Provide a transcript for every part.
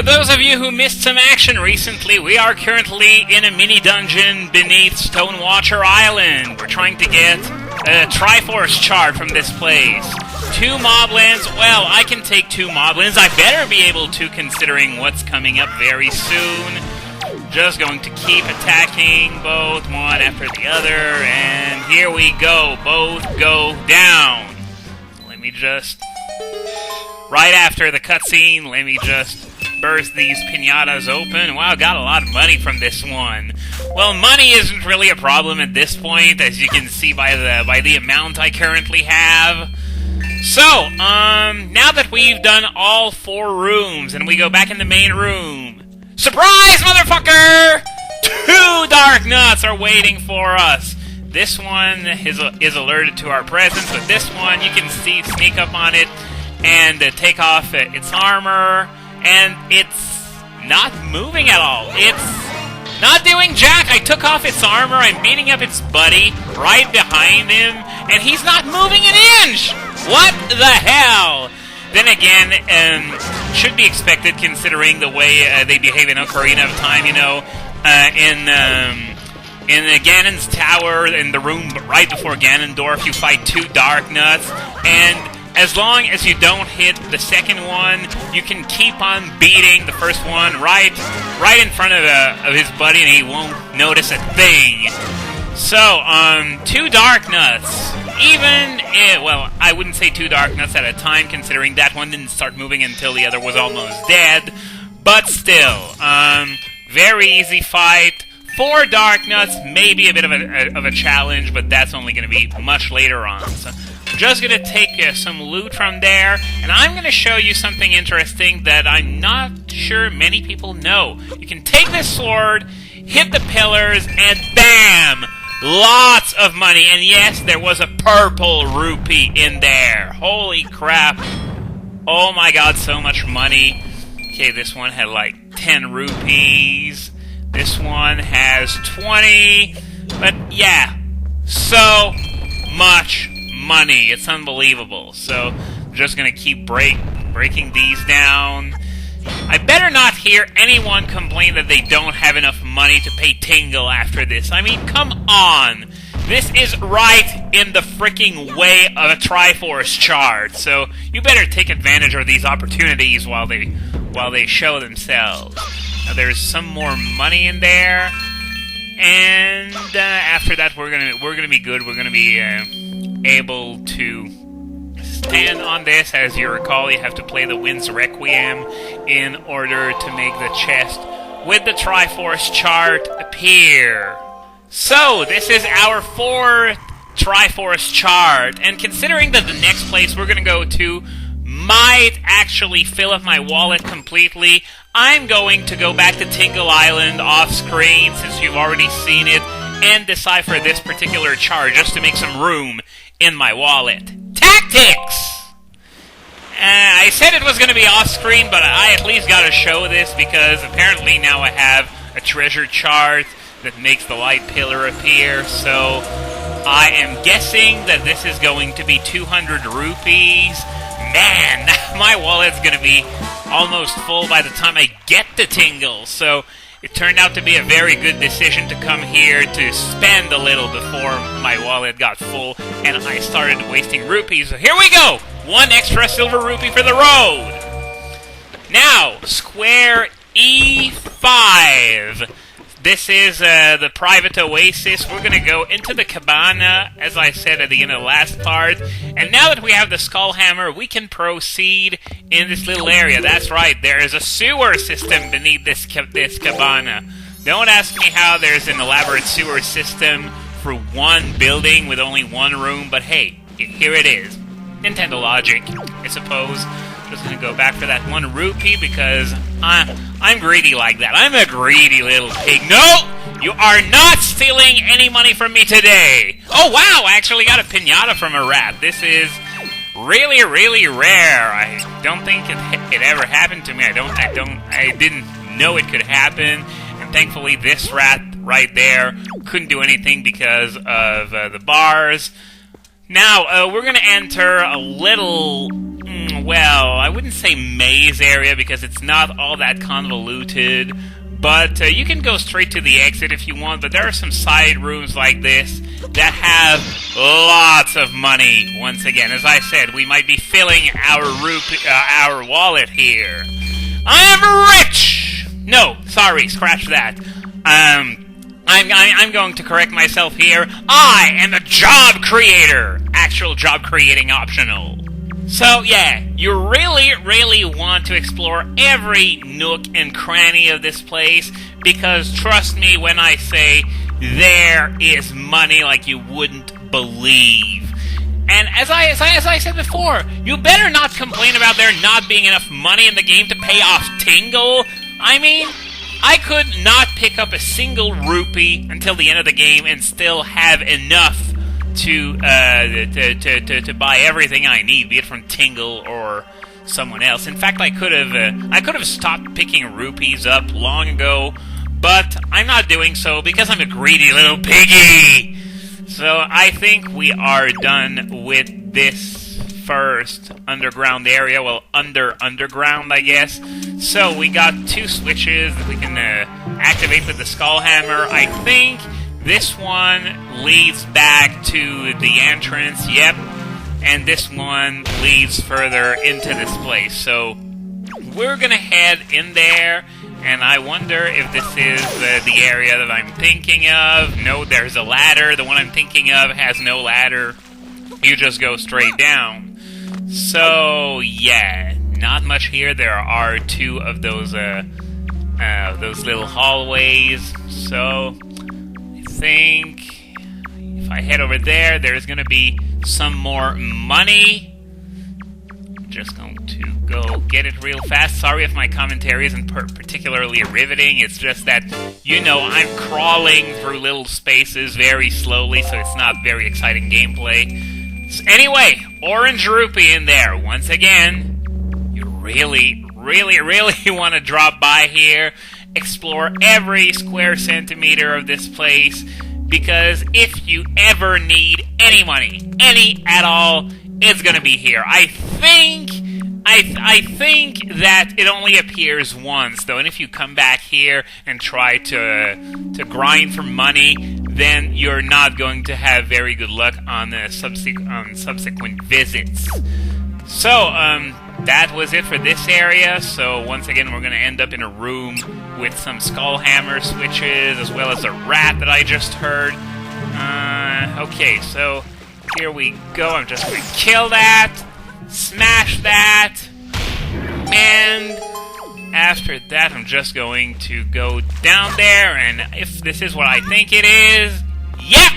those of you who missed some action recently, we are currently in a mini-dungeon beneath Stonewatcher Island. We're trying to get a Triforce chart from this place. 2 moblins. Well, I can take 2 moblins. I better be able to, considering what's coming up very soon. Just going to keep attacking both one after the other, and here we go. Both go down. Let me just... Right after the cutscene, let me just burst these piñatas open. Wow, got a lot of money from this one. Well, money isn't really a problem at this point, as you can see by the amount I currently have. So, now that we've done all 4 rooms, and we go back in the main room. Surprise, motherfucker! 2 dark nuts are waiting for us. This one is alerted to our presence, but this one, you can see, sneak up on it, and take off its armor, and it's not moving at all. It's not doing jack. I took off its armor, I'm beating up its buddy right behind him, and he's not moving an inch! What the hell? Then again, should be expected considering the way they behave in Ocarina of Time, you know, in Ganon's tower, in the room right before Ganondorf, you fight 2 dark nuts, and as long as you don't hit the second one, you can keep on beating the first one right in front of his buddy, and he won't notice a thing. So, 2 dark nuts. Well, I wouldn't say 2 dark nuts at a time, considering that one didn't start moving until the other was almost dead. But still, very easy fight. 4 dark nuts, maybe a bit of a challenge, but that's only going to be much later on. So, I'm just going to take some loot from there, and I'm going to show you something interesting that I'm not sure many people know. You can take this sword, hit the pillars, and bam! Lots of money, and yes, there was a purple rupee in there. Holy crap. Oh my god, so much money. Okay, this one had like 10 rupees. This one has 20. But yeah, so much money. It's unbelievable. So, I'm just gonna keep breaking these down. I better not hear anyone complain that they don't have enough money to pay Tingle after this. I mean, come on! This is right in the freaking way of a Triforce chart, so you better take advantage of these opportunities while they show themselves. Now, there's some more money in there, and after that we're gonna be good. We're gonna be able to stand on this. As you recall, you have to play the Wind's Requiem in order to make the chest with the Triforce chart appear. So, this is our 4th Triforce chart, and considering that the next place we're going to go to might actually fill up my wallet completely, I'm going to go back to Tingle Island off-screen, since you've already seen it, and decipher this particular chart just to make some room in my wallet. Tactics! I said it was going to be off-screen, but I at least got to show this, because apparently now I have a treasure chart that makes the light pillar appear, so I am guessing that this is going to be 200 rupees. Man, my wallet's going to be almost full by the time I get to Tingle, so it turned out to be a very good decision to come here to spend a little before my wallet got full and I started wasting rupees. So here we go! 1 extra silver rupee for the road! Now, square E5. This is the private oasis. We're going to go into the cabana, as I said at the end of the last part. And now that we have the skull hammer, we can proceed in this little area. That's right, there is a sewer system beneath this cabana. Don't ask me how there's an elaborate sewer system for one building with only 1 room, but hey, here it is. Nintendo logic, I suppose. Just gonna go back for that 1 rupee because I'm greedy like that. I'm a greedy little pig. No! You are not stealing any money from me today! Oh wow! I actually got a piñata from a rat. This is really, really rare. I don't think it ever happened to me. I didn't know it could happen. And thankfully this rat right there couldn't do anything because of the bars. Now, we're gonna enter a little well, I wouldn't say maze area because it's not all that convoluted, but you can go straight to the exit if you want, but there are some side rooms like this that have lots of money. Once again, as I said, we might be filling our wallet here. I am rich! No, sorry, scratch that. I'm going to correct myself here. I am a job creator! Actual job creating optional. So, yeah, you really want to explore every nook and cranny of this place, because trust me when I say there is money like you wouldn't believe. And as I said before, you better not complain about there not being enough money in the game to pay off Tingle. I mean, I could not pick up a single rupee until the end of the game and still have enough to buy everything I need, be it from Tingle or someone else. In fact, I could have stopped picking rupees up long ago, but I'm not doing so because I'm a greedy little piggy. So I think we are done with this first underground area. Well, underground, I guess. So we got 2 switches that we can activate with the skull hammer. I think this one leads back to the entrance, yep, and this one leads further into this place. So we're gonna head in there, and I wonder if this is the area that I'm thinking of. No, there's a ladder. The one I'm thinking of has no ladder. You just go straight down. So, yeah, not much here. There are 2 of those little hallways, so I think if I head over there, there's going to be some more money. Just going to go get it real fast. Sorry if my commentary isn't particularly riveting. It's just that, you know, I'm crawling through little spaces very slowly, so it's not very exciting gameplay. So anyway, orange rupee in there. Once again, you really want to drop by here, explore every square centimeter of this place, because if you ever need any money, any at all, it's gonna be here. I think that it only appears once, though, and if you come back here and try to grind for money, then you're not going to have very good luck on subsequent visits. So, that was it for this area. So once again, we're going to end up in a room with some skull hammer switches, as well as a rat that I just heard. Okay, so here we go. I'm just going to kill that, smash that, and after that, I'm just going to go down there, and if this is what I think it is, yep!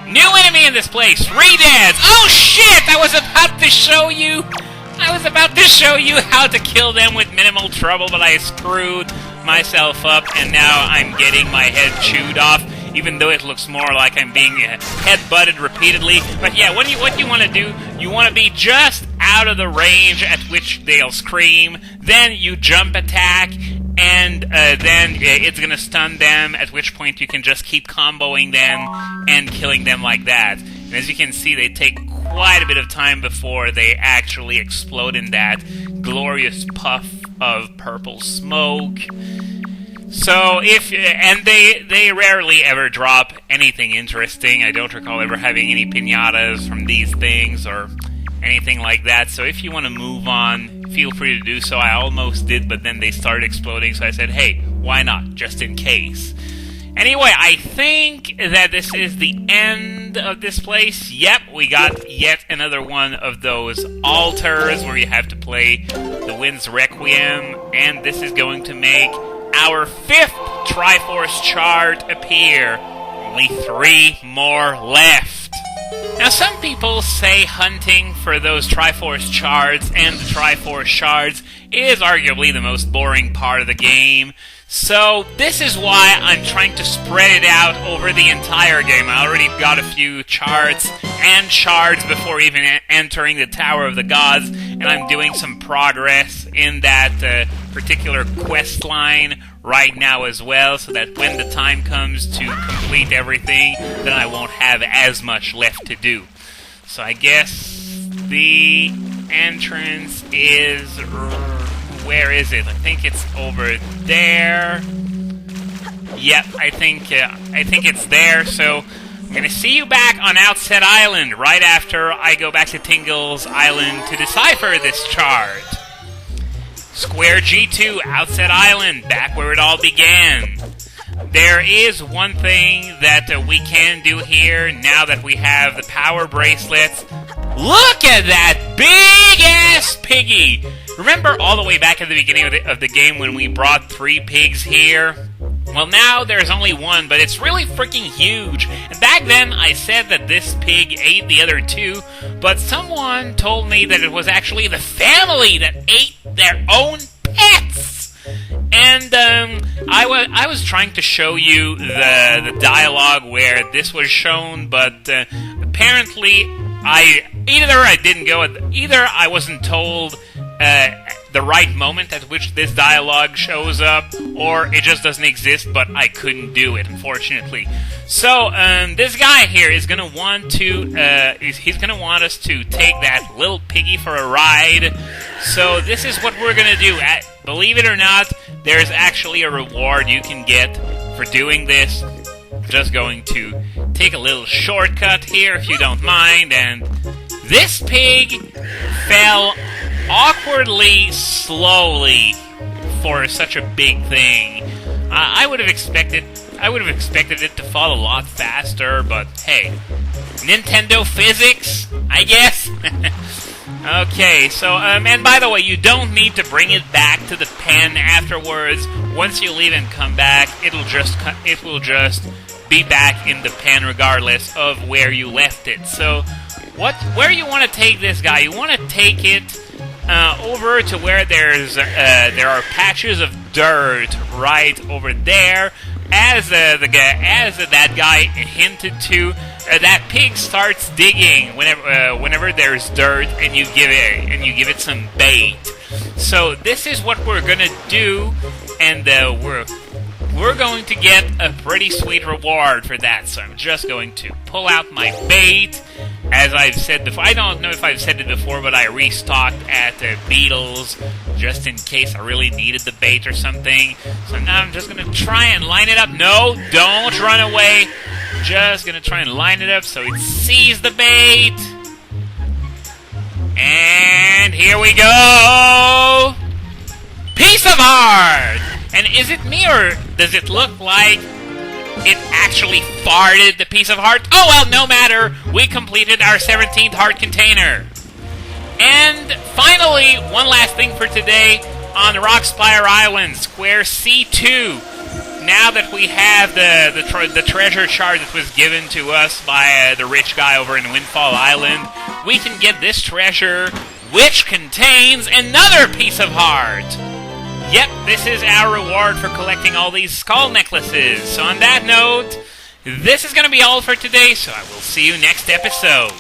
New enemy in this place, 3 deaths! Oh shit! I was about to show you how to kill them with minimal trouble, but I screwed myself up, and now I'm getting my head chewed off, even though it looks more like I'm being head-butted repeatedly. But yeah, what you want to do, you want to be just out of the range at which they'll scream, then you jump attack, and then it's going to stun them, at which point you can just keep comboing them and killing them like that. And as you can see, they take quite a bit of time before they actually explode in that glorious puff of purple smoke. So they rarely ever drop anything interesting. I don't recall ever having any piñatas from these things or anything like that. So if you want to move on, feel free to do so. I almost did, but then they started exploding, so I said, hey, why not, just in case. Anyway, I think that this is the end of this place. Yep, we got yet another one of those altars where you have to play the Wind's Requiem, and this is going to make our 5th Triforce chart appear. Only 3 more left. Now, some people say hunting for those Triforce shards and the Triforce shards is arguably the most boring part of the game. So, this is why I'm trying to spread it out over the entire game. I already got a few charts and shards before even entering the Tower of the Gods, and I'm doing some progress in that particular quest line right now as well, so that when the time comes to complete everything, then I won't have as much left to do. So I guess the entrance is... where is it? I think it's over there. Yep, I think it's there, so I'm gonna see you back on Outset Island right after I go back to Tingle's Island to decipher this chart. Square G2, Outset Island, back where it all began. There is one thing that we can do here now that we have the power bracelets. Look at that big-ass piggy! Remember all the way back at the beginning of the game when we brought 3 pigs here? Well, now there's only one, but it's really freaking huge. And back then, I said that this pig ate the other 2, but someone told me that it was actually the family that ate their own pets. And I was trying to show you the dialogue where this was shown, but apparently either I wasn't told the right moment at which this dialogue shows up, or it just doesn't exist, but I couldn't do it, unfortunately. So, this guy here is gonna want to, he's gonna want us to take that little piggy for a ride. So, this is what we're gonna do. Believe it or not, there's actually a reward you can get for doing this. Just going to take a little shortcut here, if you don't mind, and this pig fell awkwardly slowly for such a big thing. I would have expected it to fall a lot faster, but hey, Nintendo physics, I guess. Okay, so and by the way, you don't need to bring it back to the pen afterwards. Once you leave and come back, it will just be back in the pen regardless of where you left it. So, where you want to take this guy? You want to take it over to where there are patches of dirt right over there. As that guy hinted to, that pig starts digging whenever there's dirt, and you give it some bait. So this is what we're gonna do, and we're going to get a pretty sweet reward for that. So I'm just going to pull out my bait. As I've said before, I don't know if I've said it before, but I restocked at Beatles just in case I really needed the bait or something. So now I'm just going to try and line it up. No, don't run away. Just going to try and line it up so it sees the bait. And here we go! Piece of heart! And is it me, or does it look like it actually farted the piece of heart? Oh well, no matter. We completed our 17th heart container. And finally, one last thing for today on Rockspire Island, Square C2. Now that we have the treasure chart that was given to us by the rich guy over in Windfall Island, we can get this treasure, which contains another piece of heart. Yep, this is our reward for collecting all these skull necklaces. So on that note, this is going to be all for today, so I will see you next episode.